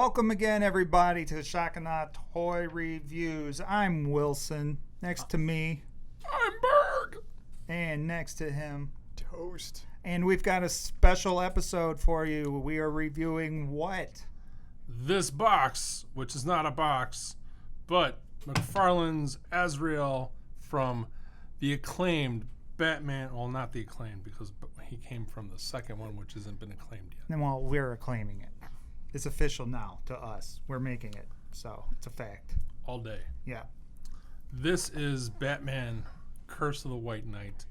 Welcome again, everybody, to Shakana Toy Reviews. I'm Wilson. Next to me, I'm Berg. And next to him, Toast. And we've got a special episode for you. We are reviewing what? This box, which is not a box, but McFarlane's Azrael from the acclaimed Batman. Well, not the acclaimed, because he came from the second one, which hasn't been acclaimed yet. Well, we're acclaiming it. It's official now to us. We're making it, so it's a fact. All day. Yeah. This is Batman, Curse of the White Knight,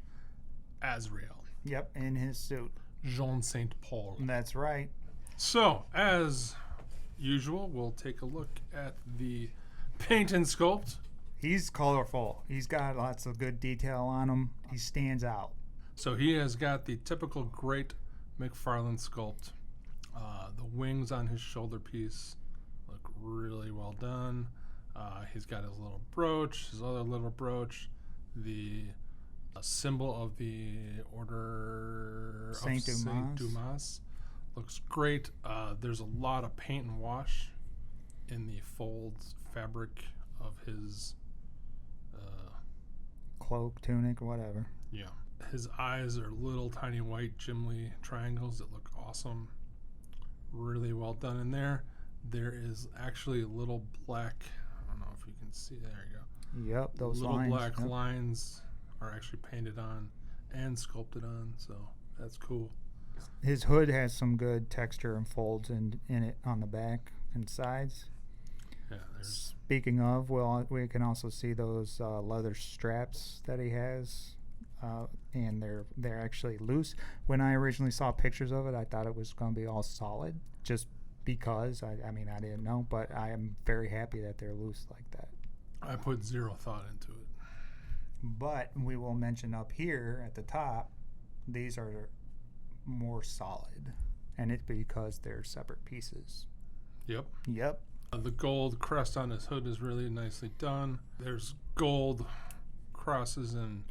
Azrael. Yep, in his suit. Jean Saint Paul. That's right. So, as usual, we'll take a look at the paint and sculpt. He's colorful. He's got lots of good detail on him. He stands out. So he has got the typical great McFarlane sculpt. The wings on his shoulder piece look really well done. He's got his little brooch, his other little brooch, the symbol of the Order of Saint Dumas. Looks great. There's a lot of paint and wash in the folds fabric of his cloak, tunic, whatever. Yeah. His eyes are little tiny white Jim Lee triangles that look awesome. Really well done in there. There is actually a little black, I don't know if you can see, there you go. Yep, those little lines. Black yep. lines are actually painted on and sculpted on, so that's cool. His hood has some good texture and folds in it on the back and sides. Yeah, Speaking of, well, we can also see those leather straps that he has, and they're actually loose. When I originally saw pictures of it, I thought it was going to be all solid, just because. I mean, I didn't know, but I am very happy that they're loose like that. I put zero thought into it. But we will mention up here at the top, these are more solid, and it's because they're separate pieces. Yep. The gold crest on his hood is really nicely done. There's gold crosses and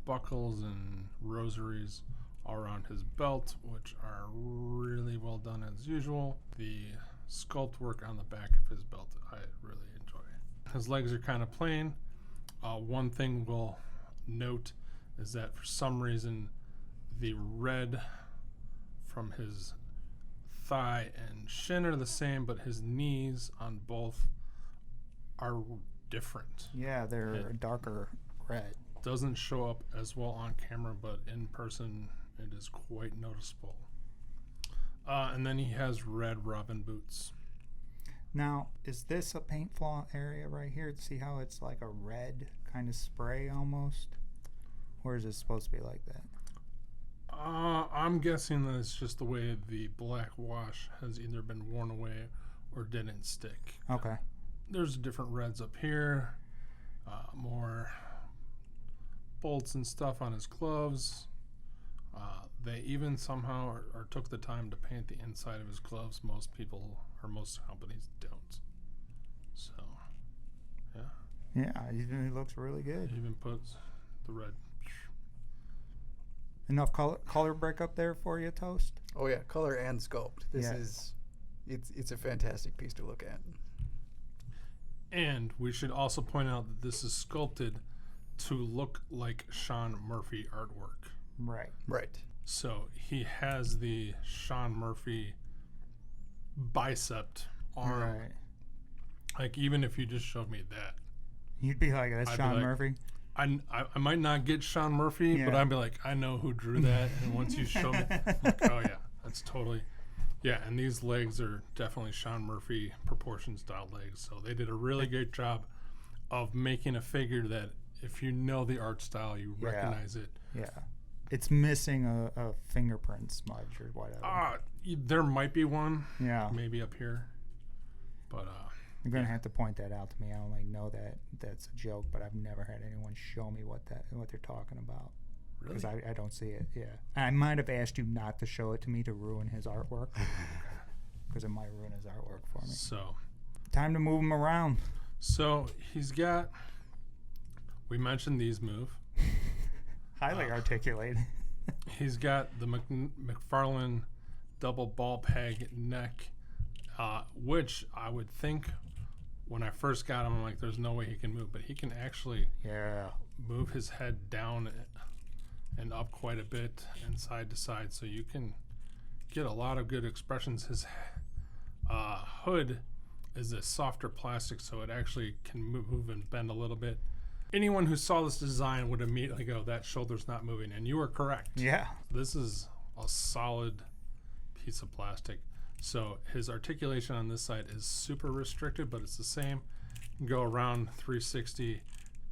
buckles and rosaries all around his belt, which are really well done as usual. The sculpt work on the back of his belt, I really enjoy. His legs are kind of plain. One thing we'll note is that for some reason the red from his thigh and shin are the same, but his knees on both are different. Yeah, they're a darker red. Doesn't show up as well on camera, but in person it is quite noticeable. And then he has red Robin boots. Now, is this a paint flaw area right here? See how it's like a red kind of spray almost? Or is it supposed to be like that? I'm guessing that it's just the way the black wash has either been worn away or didn't stick. Okay. There's different reds up here, more bolts and stuff on his gloves. They even somehow took the time to paint the inside of his gloves. Most people or most companies don't. So, yeah. Yeah, he looks really good. He even puts the red. Enough color break up there for you, Toast? Oh yeah, color and sculpt. This Yeah. is it's a fantastic piece to look at. And we should also point out that this is sculpted to look like Sean Murphy artwork. Right. Right. So he has the Sean Murphy bicep arm. Right. Like, even if you just showed me that, You'd be like, that's I'd be Sean like, Murphy? I might not get Sean Murphy, but Yeah. I'd be like, I know who drew that. And once you show me, I'm like, oh yeah, that's totally. Yeah, and these legs are definitely Sean Murphy proportion style legs. So they did a really great job of making a figure that if you know the art style, you recognize it. Yeah. It's missing a fingerprint smudge or whatever. There might be one, Yeah. maybe up here, but You're going to have to point that out to me. I only know that that's a joke, but I've never had anyone show me what they're talking about. really, Because I don't see it, yeah. I might have asked you not to show it to me to ruin his artwork. Because it might ruin his artwork for me. so Time to move him around. he's got. We mentioned these move. Highly articulated. He's got the McFarlane double ball peg neck which I would think when I first got him, I'm like, there's no way he can move, but he can actually move his head down and up quite a bit and side to side, so you can get a lot of good expressions. His hood is a softer plastic, so it actually can move and bend a little bit. Anyone who saw this design would immediately go, that shoulder's not moving, and you are correct. Yeah. This is a solid piece of plastic. So his articulation on this side is super restricted, but it's the same. You can go around 360,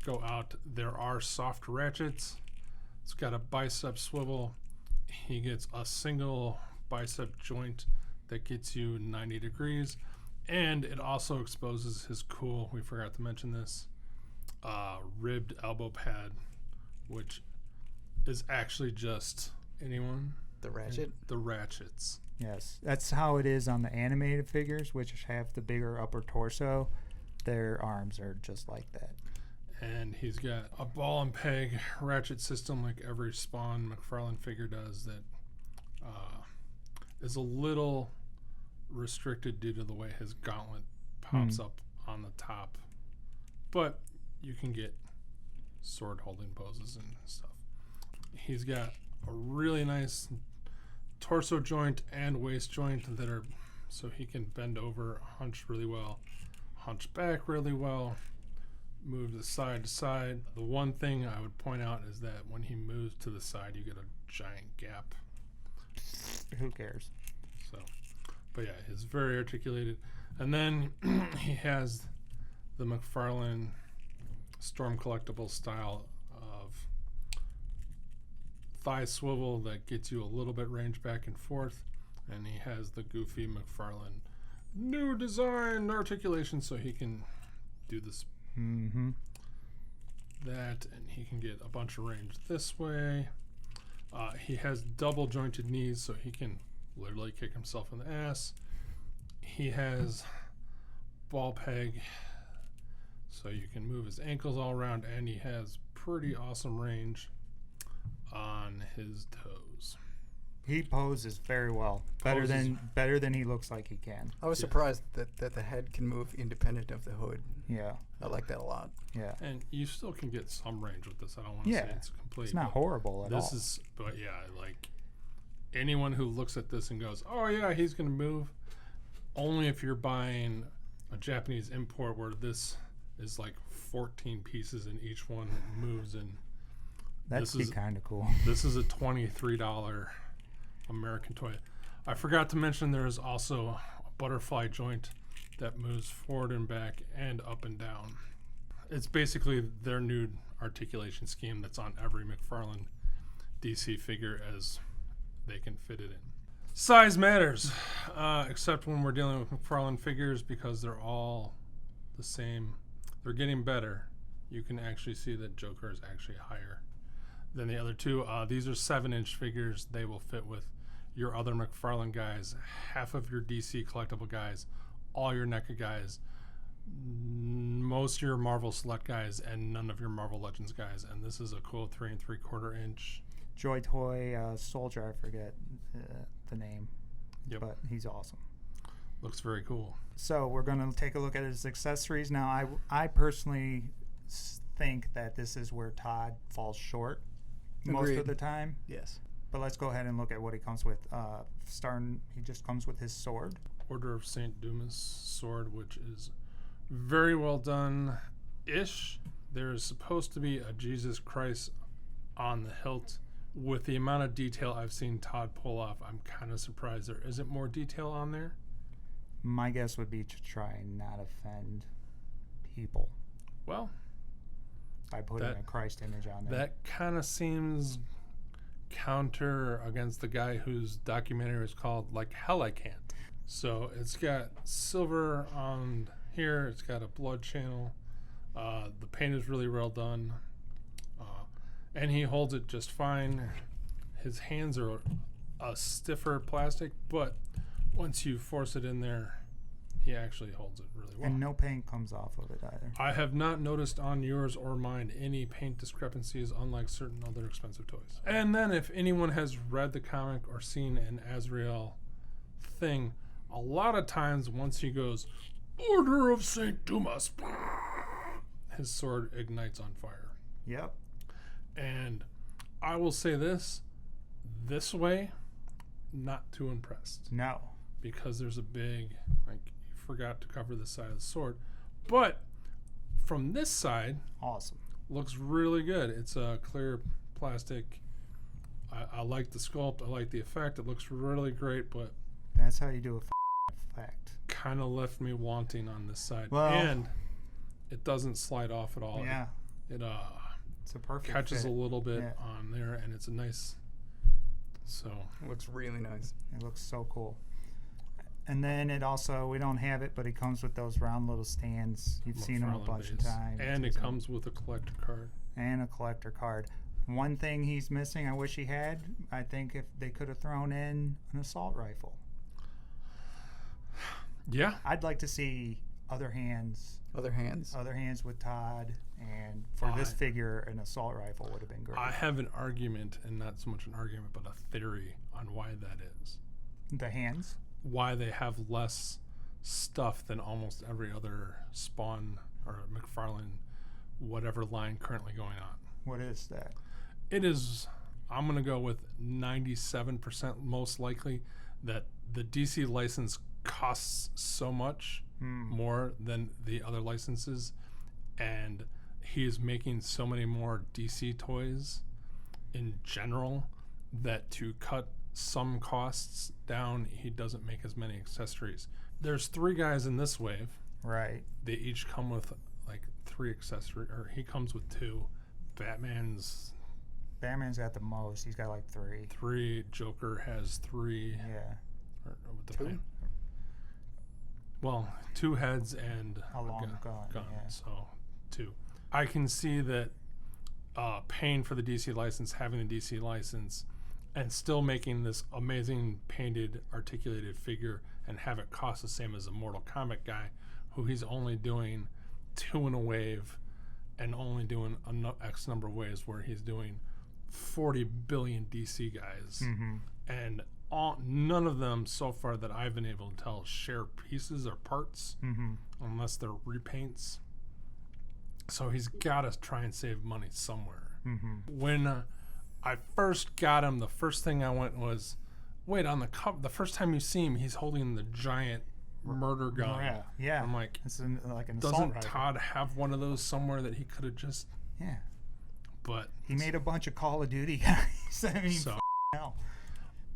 go out. There are soft ratchets. It's got a bicep swivel. He gets a single bicep joint that gets you 90 degrees. And it also exposes his cool, we forgot to mention this, ribbed elbow pad, which is actually just anyone? The ratchet? The ratchets. Yes, that's how it is on the animated figures, which have the bigger upper torso. Their arms are just like that. And he's got a ball and peg ratchet system like every Spawn McFarlane figure does that is a little restricted due to the way his gauntlet pops up on the top. But you can get sword holding poses and stuff. He's got a really nice torso joint and waist joint that are so he can bend over, hunch really well, hunch back really well, move the side to side. The one thing I would point out is that when he moves to the side, you get a giant gap. Who cares? So, but yeah, he's very articulated. And then he has the McFarlane Storm collectible style of thigh swivel that gets you a little bit range back and forth. And he has the goofy McFarlane new design articulation, so he can do this. That, and he can get a bunch of range this way. He has double jointed knees, so he can literally kick himself in the ass. He has ball peg, so you can move his ankles all around, and he has pretty awesome range on his toes. He poses very well, better than he looks like he can. I was surprised that the head can move independent of the hood. Yeah, I like that a lot. yeah. And you still can get some range with this. I don't want to say it's complete. It's not horrible at all. But yeah, like anyone who looks at this and goes, "Oh yeah, he's gonna move," only if you're buying a Japanese import where this is like 14 pieces and each one moves, and That'd be kind of cool. this is a $23 American toy. I forgot to mention there is also a butterfly joint that moves forward and back and up and down. It's basically their new articulation scheme that's on every McFarlane DC figure as they can fit it in. Size matters, except when we're dealing with McFarlane figures because they're all the same. They're getting better. You can actually see that Joker is actually higher than the other two. These are 7-inch figures. They will fit with your other McFarlane guys, half of your DC collectible guys, all your NECA guys, most of your Marvel Select guys, and none of your Marvel Legends guys. And this is a cool 3 3/4 inch Joy Toy soldier, I forget the name, but he's awesome. Looks very cool. So we're going to take a look at his accessories. Now, I personally think that this is where Todd falls short most of the time. Yes. But let's go ahead and look at what he comes with. He just comes with his sword. Order of St. Dumas sword, which is very well done-ish. There is supposed to be a Jesus Christ on the hilt. With the amount of detail I've seen Todd pull off, I'm kind of surprised there isn't more detail on there. My guess would be to try and not offend people. Well, by putting a Christ image on there. That kind of seems counter against the guy whose documentary is called Like Hell I Can't. So it's got silver on here. It's got a blood channel. The paint is really well done. And he holds it just fine. His hands are a stiffer plastic, but once you force it in there, he actually holds it really well. And no paint comes off of it either. I have not noticed on yours or mine any paint discrepancies, unlike certain other expensive toys. And then if anyone has read the comic or seen an Azrael thing, A lot of times, once he goes, Order of St. Dumas, his sword ignites on fire. Yep. And I will say this way, not too impressed. No. Because there's a big, like, you forgot to cover the side of the sword. But from this side, awesome. Looks really good. It's a clear plastic. I like the sculpt. I like the effect. It looks really great, but that's how you do effect. Kind of left me wanting on this side. Well, and it doesn't slide off at all. Yeah. It's a perfect catches fit. A little bit on there, and it's a nice. So it looks really nice. It looks so cool. And then it also, we don't have it, but it comes with those round little stands. You've seen them a bunch of times. And it comes with a collector card. And a collector card. One thing he's missing, I wish he had, I think if they could have thrown in an assault rifle. Yeah. I'd like to see other hands. Other hands with Todd. And for this figure, an assault rifle would have been great. I have an argument, and not so much an argument, but a theory on why that is. The hands? Why they have less stuff than almost every other Spawn or McFarlane whatever line currently going on. What is that? It is, I'm going to go with 97% most likely that the DC license costs so much more than the other licenses, and he is making so many more DC toys in general that to cut some costs down, he doesn't make as many accessories. There's 3 guys in this wave. Right. They each come with like 3 accessories, or he comes with 2. Batman's got the most. He's got like 3. 3. Joker has 3. Yeah. Or with the 2? Well, 2 heads and a long gun. Yeah. So 2. I can see that paying for the DC license, having the DC license, and still making this amazing painted, articulated figure and have it cost the same as a Mortal Kombat guy, who he's only doing 2 in a wave and only doing X number of waves, where he's doing 40 billion DC guys. And none of them so far that I've been able to tell share pieces or parts unless they're repaints. So he's got to try and save money somewhere. When I first got him, the first thing I went was, wait, on the cover, the first time you see him, he's holding the giant murder gun. Yeah. I'm like, it's like an doesn't Todd have one of those somewhere that he could have just? Yeah. But he made a bunch of Call of Duty guys. I mean, so hell.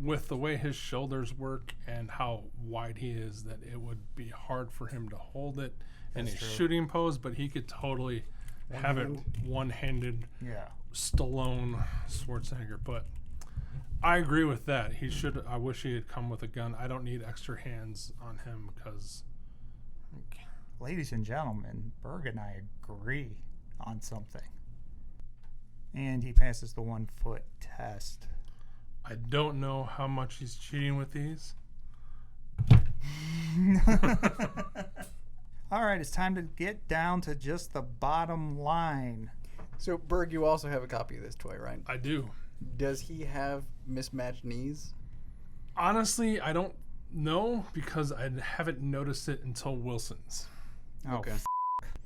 With the way his shoulders work and how wide he is, that it would be hard for him to hold it in a shooting pose, but he could totally have it one-handed. Yeah. Stallone, Schwarzenegger, but I agree with that. He should. I wish he had come with a gun. I don't need extra hands on him because. Ladies and gentlemen, Berg and I agree on something, and he passes the 1-foot test. I don't know how much he's cheating with these. All right, it's time to get down to just the bottom line. So, Berg, you also have a copy of this toy, right? I do. Does he have mismatched knees? Honestly, I don't know because I haven't noticed it until Wilson's. Okay.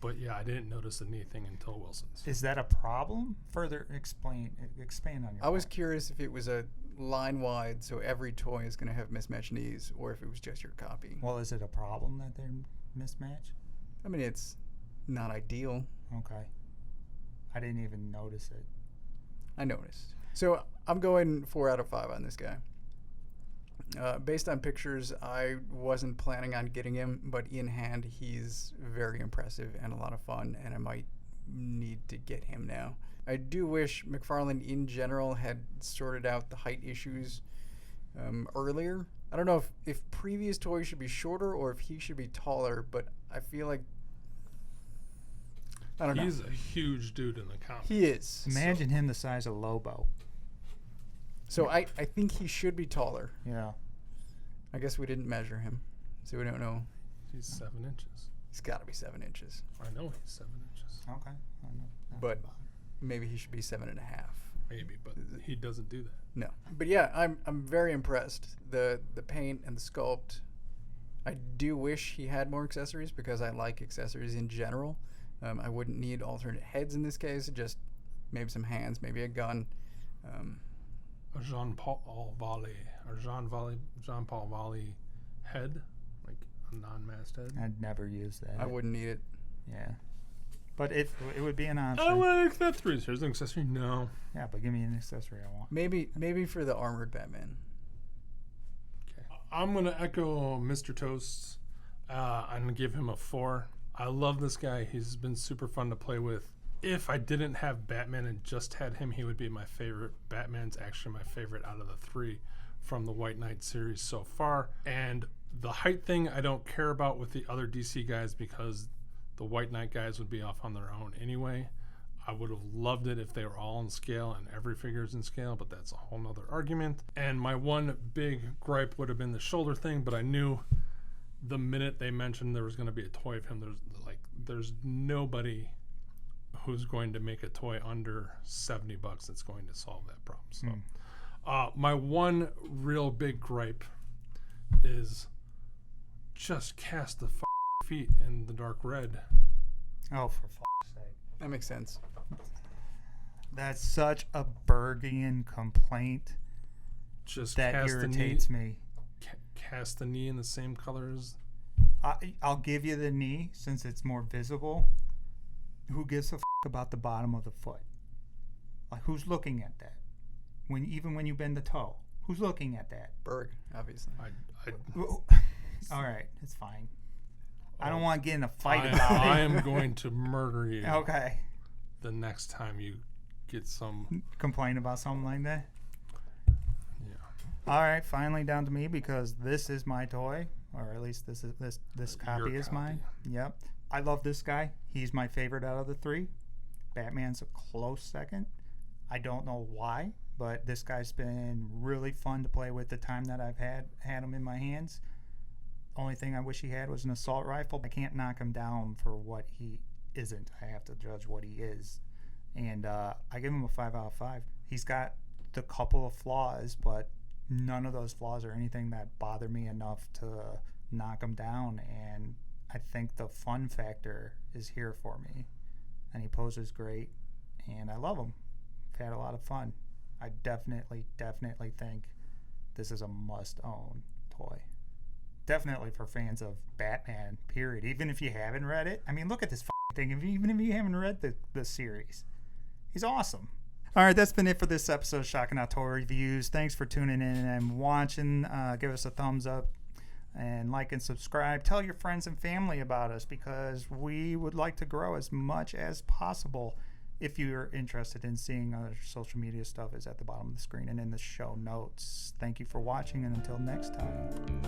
But yeah, I didn't notice the knee thing until Wilson's. Is that a problem? Further expand on your I was curious if it was a line-wide, so every toy is going to have mismatched knees, or if it was just your copy. Well, is it a problem that they're mismatched? I mean, it's not ideal. Okay. I didn't even notice it. I noticed. So I'm going 4 out of 5 on this guy. Based on pictures, I wasn't planning on getting him, but in hand, he's very impressive and a lot of fun, and I might need to get him now. I do wish McFarlane in general had sorted out the height issues earlier. I don't know if previous toys should be shorter or if he should be taller, but I feel like I don't know. He's a huge dude in the comics. He is. Imagine him the size of Lobo. So I think he should be taller. Yeah. I guess we didn't measure him, so we don't know. He's 7 inches. He's got to be 7 inches. I know he's 7 inches. Okay. I know. But maybe he should be 7.5. Maybe, but he doesn't do that. No. But yeah, I'm very impressed. The paint and the sculpt, I do wish he had more accessories because I like accessories in general. I wouldn't need alternate heads in this case, just maybe some hands, maybe a gun. A Jean-Paul Valley head, like a non-mast head. I'd never use that. I wouldn't need it. Yeah. But it would be an option. I don't want accessories. Here's an accessory. No. Yeah, but give me an accessory I want. Maybe for the armored Batman. Okay. I'm gonna echo Mr. Toast. I'm gonna give him a 4. I love this guy. He's been super fun to play with. If I didn't have Batman and just had him, he would be my favorite. Batman's actually my favorite out of the 3 from the White Knight series so far. And the height thing I don't care about with the other DC guys because the White Knight guys would be off on their own anyway. I would have loved it if they were all in scale and every figure's in scale, but that's a whole nother argument. And my one big gripe would have been the shoulder thing, but I knew the minute they mentioned there was going to be a toy of him, there's nobody who's going to make a toy under $70 that's going to solve that problem. So my one real big gripe is just cast the feet in the dark red. Oh, for fuck's sake. That makes sense. That's such a Bergian complaint. Just that cast irritates me. Cast the knee in the same colors. I'll give you the knee since it's more visible. Who gives a about the bottom of the foot? Like, who's looking at that? Even when you bend the toe, who's looking at that? Berg, obviously. All right, it's fine. I don't want to get in a fight about it. I am going to murder you. Okay. The next time you get some complain about something like that. Yeah. All right, finally down to me because this is my toy, or at least this copy is mine. Yep. I love this guy. He's my favorite out of the 3. Batman's a close second. I don't know why, but this guy's been really fun to play with the time that I've had him in my hands. Only thing I wish he had was an assault rifle. I can't knock him down for what he isn't. I have to judge what he is. And I give him a 5 out of 5. He's got the couple of flaws, but none of those flaws are anything that bother me enough to knock him down. And I think the fun factor is here for me. And he poses great. And I love him. I've had a lot of fun. I definitely think this is a must-own toy. Definitely for fans of Batman, period. Even if you haven't read it. I mean, look at this thing. Even if you haven't read the series. He's awesome. All right, that's been it for this episode of Shocking Out Toy Reviews. Thanks for tuning in and watching. Give us a thumbs up and like and subscribe. Tell your friends and family about us because we would like to grow as much as possible. If you're interested in seeing our social media stuff, is at the bottom of the screen and in the show notes. Thank you for watching, and until next time.